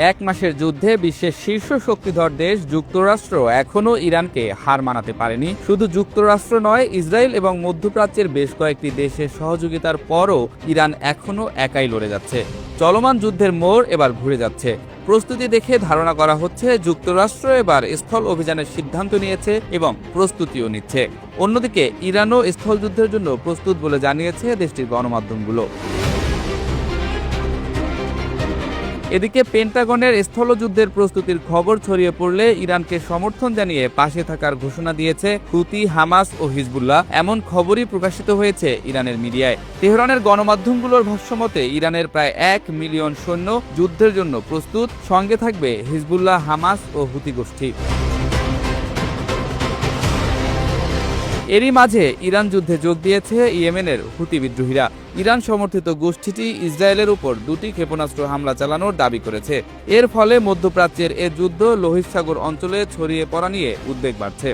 এক মাসের যুদ্ধে বিশ্বের শীর্ষ শক্তিধর দেশ যুক্তরাষ্ট্র এখনও ইরানকে হার মানাতে পারেনি। শুধু যুক্তরাষ্ট্র নয়, ইসরায়েল এবং মধ্যপ্রাচ্যের বেশ কয়েকটি দেশের সহযোগিতার পরও ইরান এখনও একাই লড়ে যাচ্ছে। চলমান যুদ্ধের মোড় এবার ঘুরে যাচ্ছে। প্রস্তুতি দেখে ধারণা করা হচ্ছে যুক্তরাষ্ট্র এবার স্থল অভিযানের সিদ্ধান্ত নিয়েছে এবং প্রস্তুতিও নিচ্ছে। অন্যদিকে ইরানও স্থলযুদ্ধের জন্য প্রস্তুত বলে জানিয়েছে দেশটির গণমাধ্যমগুলো। এদিকে পেন্টাগনের স্থলযুদ্ধের প্রস্তুতির খবর ছড়িয়ে পড়লে ইরানকে সমর্থন জানিয়ে পাশে থাকার ঘোষণা দিয়েছে হুতি, হামাস ও হিজবুল্লাহ। এমন খবরই প্রকাশিত হয়েছে ইরানের মিডিয়ায়। তেহরানের গণমাধ্যমগুলোর ভাষ্যমতে ইরানের প্রায় 1 মিলিয়ন সৈন্য যুদ্ধের জন্য প্রস্তুত, সঙ্গে থাকবে হিজবুল্লাহ, হামাস ও হুতি গোষ্ঠী। এরই মাঝে ইরান যুদ্ধে যোগ দিয়েছে ইয়েমেনের হুতি বিদ্রোহীরা। ইরান সমর্থিত গোষ্ঠীটি ইসরায়েলের উপর 2টি ক্ষেপণাস্ত্র হামলা চালানোর দাবি করেছে। এর ফলে মধ্যপ্রাচ্যের এ যুদ্ধ লোহিত সাগর অঞ্চলে ছড়িয়ে পড়া নিয়ে উদ্বেগ বাড়ছে।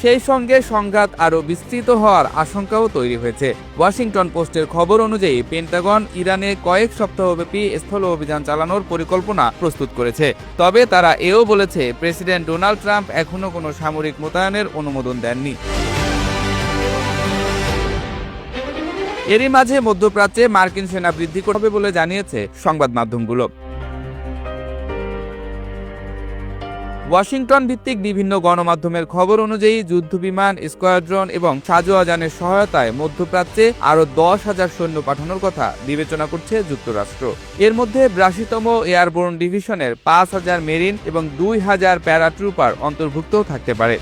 সেই সঙ্গে সংঘাত আরও বিস্তৃত হওয়ার আশঙ্কাও তৈরি হয়েছে। ওয়াশিংটন পোস্টের খবর অনুযায়ী পেন্টাগন ইরানে কয়েক সপ্তাহব্যাপী স্থল অভিযান চালানোর পরিকল্পনা প্রস্তুত করেছে। তবে তারা এও বলেছে প্রেসিডেন্ট ডোনাল্ড ট্রাম্প এখনও কোনো সামরিক মোতায়েনের অনুমোদন দেননি। এরই মাঝে মধ্যপ্রাচ্যে মার্কিন সেনা বৃদ্ধি করবে বলে জানিয়েছে সংবাদ মাধ্যমগুলো। ওয়াশিংটন ভিত্তিক বিভিন্ন গণমাধ্যমের খবর অনুযায়ী যুদ্ধবিমান, স্কোয়াড্রন এবং সাজোয়াজানের সহায়তায় মধ্যপ্রাচ্যে আরও 10,000 সৈন্য পাঠানোর কথা বিবেচনা করছে যুক্তরাষ্ট্র। এর মধ্যে 82তম এয়ারবোর্ন ডিভিশনের 5,000 মেরিন এবং 2,000 প্যারাট্রুপার অন্তর্ভুক্ত থাকতে পারে।